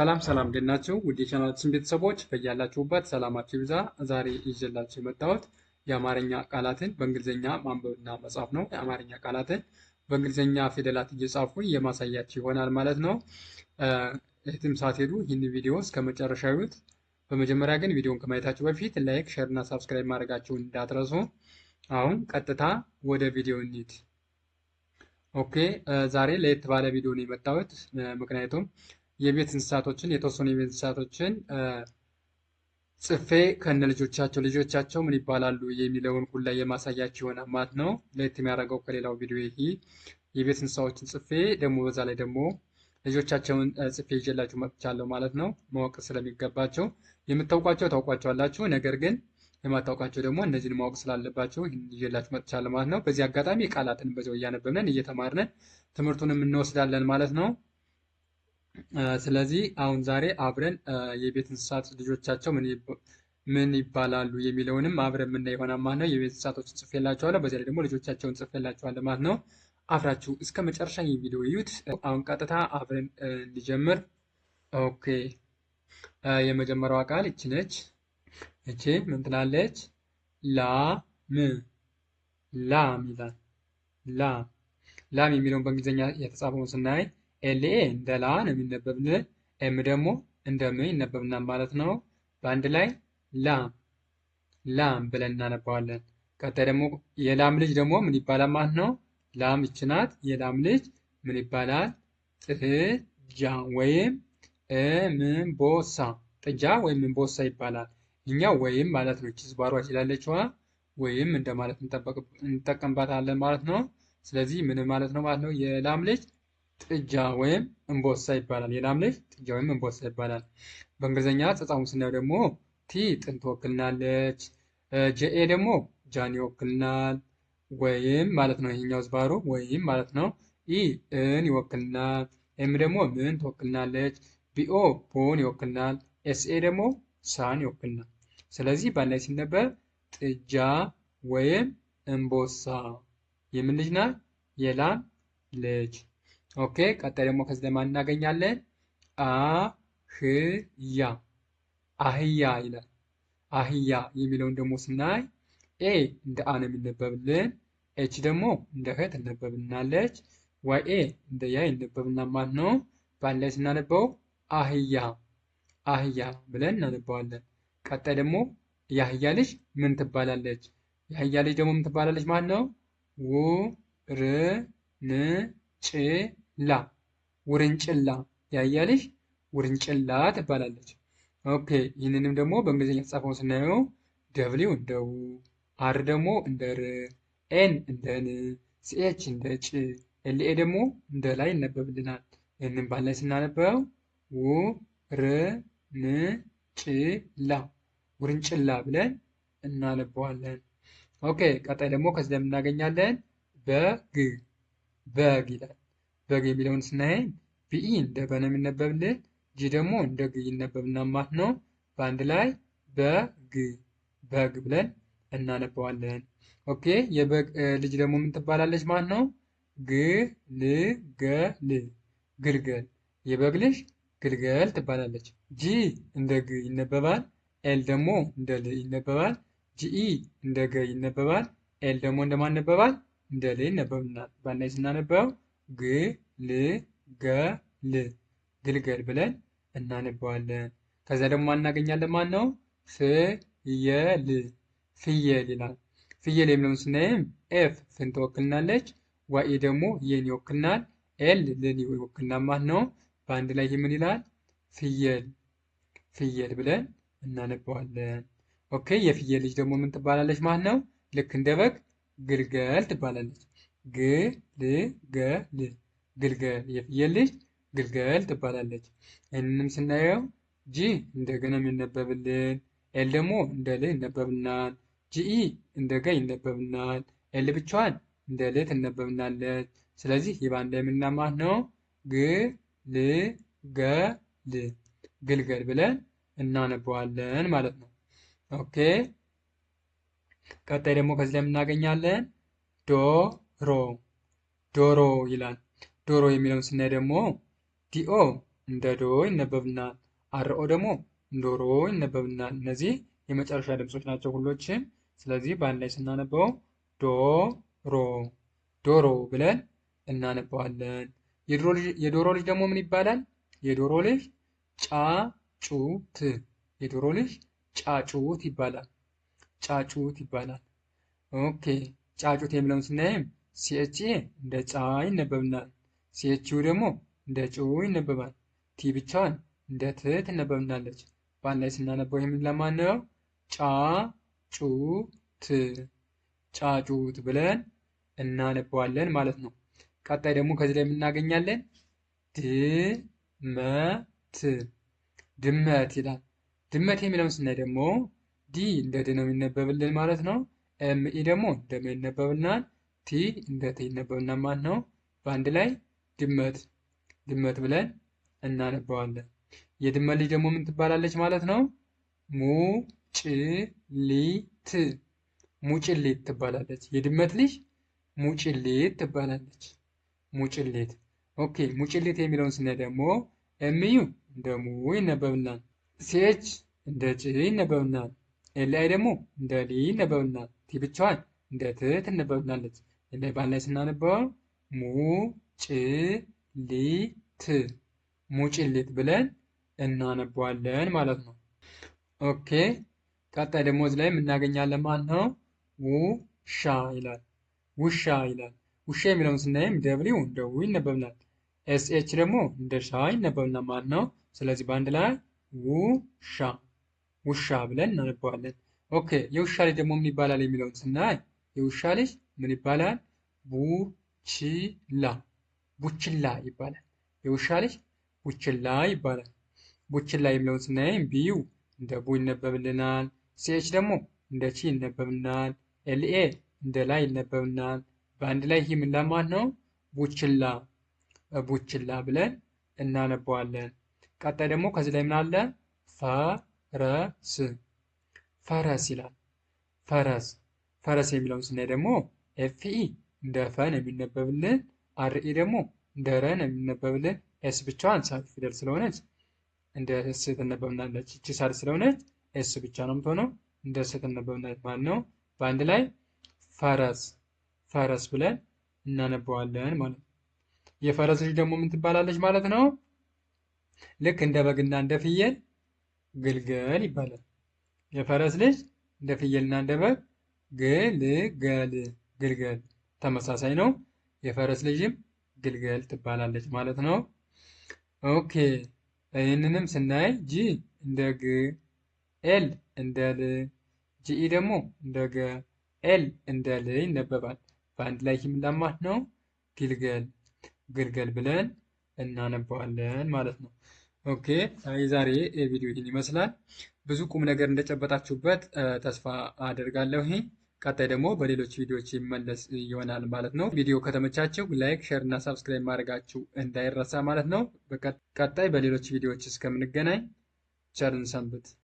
ሰላም እንዴት ናችሁ? ውድ የቻናላችን ቤተሰቦች በያላችሁበት ሰላማችሁ ይብዛ። ዛሬ ይዤላችሁ የመጣሁት የአማርኛ ቃላትን በእንግሊዝኛ ማንበብና መጻፍ ነው። የአማርኛ ቃላትን በእንግሊዝኛ ፊደላት እየጻፉ የማሳያችሁ ይሆናል ማለት ነው። የትም ሳትሄዱ ይህን ቪዲዮ እስከ መጨረሻ እዩት። በመጀመሪያ ግን ቪዲዮን ከማየታችሁ በፊት ላይክ፣ ሼር እና ሳብስክራይብ ማድረጋችሁን እንዳትረሱ። አሁን ቀጥታ ወደ ቪዲዮ እንሂድ። ኦኬ፣ ዛሬ ለየት ባለ ቪዲዮ ነው የመጣሁት ምክንያቱም የቤት እንስሳቶችን የተወሰኑ የቤት እንስሳቶችን ጽፌ ከነ ልጆቻቸው ምን ይባላሉ የሚለውን ሁላ የማሳያችሁ ይሆናል ማለት ነው። ለየት የሚያደርገው ከሌላው ቪዲዮ ይሄ የቤት እንስሳዎችን ጽፌ ደግሞ በዛ ላይ ደግሞ ልጆቻቸውን ጽፌ ይዤላችሁ መጥቻለሁ ማለት ነው። ማወቅ ስለሚገባቸው የምታውቋቸው ታውቋቸዋላችሁ፣ ነገር ግን የማታውቋቸው ደግሞ እነዚህን ማወቅ ስላለባቸው ይዤላችሁ መጥቻለሁ ማለት ነው። በዚህ አጋጣሚ ቃላትን በዛው እያነበብን እየተማርንን ትምህርቱንም እንወስዳለን ማለት ነው። ስለዚህ አሁን ዛሬ አብረን የቤት እንስሳት ልጆቻቸው ምን ይባላሉ የሚለውንም አብረን የምናይ ይሆናል ማለት ነው። የቤት እንስሳቶችን ጽፌላችኋለሁ፣ በዚህ ላይ ደግሞ ልጆቻቸውን ጽፌላችኋለሁ ማለት ነው። አብራችሁ እስከ መጨረሻ የቪዲዮ እዩት። አሁን ቀጥታ አብረን እንጀምር። ኦኬ፣ የመጀመሪያዋ ቃል እቺ ነች። እቺ ምን ትላለች? ላም ይላል። ላም የሚለውን በእንግሊዝኛ የተጻፈውን ስናይ ኤልኤ እንደ ላ ነው የሚነበብልን፣ ኤም ደግሞ እንደ ም ይነበብናል ማለት ነው። በአንድ ላይ ላም ብለን እናነባዋለን። ቀጣይ ደግሞ የላም ልጅ ደግሞ ምን ይባላል ማለት ነው? ላም ይች ናት። የላም ልጅ ምን ይባላል? ጥጃ ወይም እምቦሳ። ጥጃ ወይም እምቦሳ ይባላል። እኛው ወይም ማለት ነው። እቺ ዝባሯ ይችላለችዋ ወይም እንደማለት እንጠቀምባታለን ማለት ነው። ስለዚህ ምን ማለት ነው ማለት ነው? የላም ልጅ ጥጃ ወይም እንቦሳ ይባላል። የላም ልጅ ጥጃ ወይም እንቦሳ ይባላል። በእንግሊዝኛ አጻጻፉን ስናየው ደግሞ ቲ ጥን ትወክልናለች፣ ጄኤ ደግሞ ጃን ይወክልናል ወይም ማለት ነው። ይሄኛው ዝባሩ ወይም ማለት ነው። ኢ እን ይወክልናል፣ ኤም ደግሞ ምን ትወክልናለች፣ ቢኦ ቦን ይወክልናል፣ ኤስኤ ደግሞ ሳን ይወክልናል። ስለዚህ በአንድ ላይ ሲነበብ ጥጃ ወይም እንቦሳ የምን ልጅ ናት? የላም ልጅ። ኦኬ፣ ቀጣይ ደግሞ ከዚህ ላይ ማን እናገኛለን? አህያ ይላል። አህያ የሚለውን ደግሞ ስናይ ኤ እንደ አ ነው የሚነበብልን፣ ኤች ደግሞ እንደ ህ ትነበብናለች፣ ዋይ ኤ እንደ ያ ይነበብና ማለት ነው። በአንድ ላይ ስናነበው አህያ ብለን እናነባዋለን። ቀጣይ ደግሞ የአህያ ልጅ ምን ትባላለች? የአህያ ልጅ ደግሞ ምን ትባላለች ማለት ነው? ውርንጭላ። የአህያ ልጅ ውርንጭላ ትባላለች። ኦኬ፣ ይህንንም ደግሞ በእንግሊዝኛ የተጻፈውን ስናየው ደብሊው እንደ ው፣ አር ደግሞ እንደ ር፣ ኤን እንደ ን፣ ሲኤች እንደ ጭ፣ ኤልኤ ደግሞ እንደ ላይ ይነበብልናል። ይህንን ባል ላይ ስናነበው ውርንጭላ ብለን እናነበዋለን። ኦኬ፣ ቀጣይ ደግሞ ከዚህ ላይ የምናገኛለን በግ ይላል። በግ የሚለውን ስናይ ቢኢ እንደ በ ነው የሚነበብልን፣ ጂ ደግሞ እንደ ግ ይነበብና ማለት ነው። በአንድ ላይ በግ ብለን እናነበዋለን። ኦኬ፣ የበግ ልጅ ደግሞ ምን ትባላለች ማለት ነው? ግልገል። የበግ ልጅ ግልገል ትባላለች። ጂ እንደ ግ ይነበባል፣ ኤል ደግሞ እንደ ል ይነበባል፣ ጂኢ እንደ ገ ይነበባል፣ ኤል ደግሞ እንደማን ይነበባል? እንደ ል ይነበብናል። በአንድ ላይ ስናነበው ግልገል ብለን እናነበዋለን። ከዛ ደግሞ እናገኛለን ማለት ነው? ፍየል ይላል። ፍየል የሚለውን ስናይም ኤፍ ፍን ትወክልናለች፣ ዋኢ ደግሞ የን ይወክልናል፣ ኤል ልን ይወክልናል ማለት ነው። በአንድ ላይ ምን ይላል? ፍየል ብለን እናነበዋለን። ኦኬ፣ የፍየል ልጅ ደግሞ ምን ትባላለች ማለት ነው? ልክ እንደ በግ ግልገል ትባላለች። ግልገል የፍየል ልጅ ግልገል ትባላለች። ይህንንም ስናየው ጂ እንደገና የሚነበብልን፣ ኤል ደግሞ እንደ ል ይነበብናል፣ ጂኢ እንደ ገ ይነበብናል፣ ኤል ብቻዋን እንደ ል ትነበብናለች። ስለዚህ ይህ በአንድ ላይ የምንና ማለት ነው ግልገል ብለን እናነበዋለን ማለት ነው። ኦኬ፣ ቀጣይ ደግሞ ከዚህ ላይ የምናገኛለን ዶሮ ይላል። ዶሮ የሚለውን ስናይ ደግሞ ዲኦ እንደ ዶ ይነበብናል። አርኦ ደግሞ እንደ ሮ ይነበብናል። እነዚህ የመጨረሻ ድምጾች ናቸው ሁሎችም። ስለዚህ በአንድ ላይ ስናነበው ዶሮ ዶሮ ብለን እናነበዋለን። የዶሮ ልጅ ደግሞ ምን ይባላል? የዶሮ ልጅ ጫጩት። የዶሮ ልጅ ጫጩት ይባላል። ጫጩት ይባላል። ኦኬ ጫጩት የሚለውን ስናይም ሲኤች እንደ ጫ ይነበብናል። ሲኤችዩ ደግሞ እንደ ጩ ይነበባል። ቲ ብቻዋን እንደ ት ትነበብናለች። በአንድ ላይ ስናነበው ይህምን ለማን ነው? ጫጩት ጫጩት ብለን እናነበዋለን ማለት ነው። ቀጣይ ደግሞ ከዚህ ላይ የምናገኛለን ድመት ድመት ይላል። ድመት የሚለውን ስናይ ደግሞ ዲ እንደ ድ ነው የሚነበብልን ማለት ነው። ኤምኢ ደግሞ እንደ መ ይነበብልናል። ቲ እንደ ት ይነበብልናል ማለት ነው። በአንድ ላይ ድመት ድመት ብለን እናነበዋለን። የድመት ልጅ ደግሞ ምን ትባላለች ማለት ነው? ሙጭሊት ሙጭሊት ትባላለች። የድመት ልጅ ሙጭሊት ትባላለች። ሙጭሊት። ኦኬ ሙጭሊት የሚለውን ስናይ ደግሞ ኤምዩ እንደ ሙ ይነበብልናል። ሲኤች እንደ ጭ ይነበብልናል። ኤልአይ ደግሞ እንደ ሊ ይነበብልናል። ቲ ብቻዋን እንደ ት ትነበብልናለች። ኤልአይ ባንድ ላይ ስናነበው ሙጭሊት ሙጭሊት ብለን እናነበዋለን ማለት ነው። ኦኬ ቀጣይ ደግሞ እዚህ ላይ የምናገኛለን ማለት ነው። ውሻ ይላል። ውሻ ይላል። ውሻ የሚለውን ስናይም ደብሊው እንደ ው ይነበብናል። ኤስኤች ደግሞ እንደ ሻ ይነበብናል ማለት ነው። ስለዚህ በአንድ ላይ ውሻ ውሻ ብለን እናነበዋለን። ኦኬ የውሻ ልጅ ደግሞ ምን ይባላል የሚለውን ስናይ የውሻ ልጅ ምን ይባላል? ቡችላ ቡችላ ይባላል። የውሻ ልጅ ቡችላ ይባላል። ቡችላ የሚለውን ስናይም ቢዩ እንደ ቡ ይነበብልናል። ሲኤች ደግሞ እንደ ቺ ይነበብናል። ኤልኤ እንደ ላይ ይነበብናል። በአንድ ላይ ይህ ምን ለማለት ነው? ቡችላ ቡችላ ብለን እናነበዋለን። ቀጣይ ደግሞ ከዚህ ላይ ምን አለ? ፈረስ ፈረስ ይላል። ፈረስ ፈረስ የሚለውን ስናይ ደግሞ ኤፍኢ እንደ ፈ ነው የሚነበብልን። አርኢ ደግሞ እንደ ረ ነው የሚነበብልን። ኤስ ብቻዋን ሳት ፊደል ስለሆነች እንደ ስ ትነበብናለች። እቺ ሳት ስለሆነች ኤስ ብቻ ነው የምትሆነው። እንደ ስ ትነበብናለች ማለት ነው። በአንድ ላይ ፈረስ ፈረስ ብለን እናነበዋለን ማለት ነው። የፈረስ ልጅ ደግሞ ምን ትባላለች ማለት ነው? ልክ እንደ በግና እንደ ፍየል ግልገል ይባላል። የፈረስ ልጅ እንደ ፍየልና እንደ በግ ግልገል ግልገል ተመሳሳይ ነው። የፈረስ ልጅም ግልገል ትባላለች ማለት ነው። ኦኬ ይህንንም ስናይ ጂ እንደ ግ፣ ኤል እንደ ል፣ ጂኢ ደግሞ እንደ ገ፣ ኤል እንደ ል ይነበባል። በአንድ ላይ ይህም ለማት ነው ግልገል ግልገል ብለን እናነበዋለን ማለት ነው። ኦኬ የዛሬ ቪዲዮ ይህን ይመስላል። ብዙ ቁም ነገር እንደጨበጣችሁበት ተስፋ አደርጋለሁ። ቀጣይ ደግሞ በሌሎች ቪዲዮዎች ይመለስ ይሆናል ማለት ነው። ቪዲዮ ከተመቻችሁ ላይክ፣ ሼር እና ሳብስክራይብ ማድረጋችሁ እንዳይረሳ ማለት ነው። ቀጣይ በሌሎች ቪዲዮዎች እስከምንገናኝ ቸርን ሰንብት።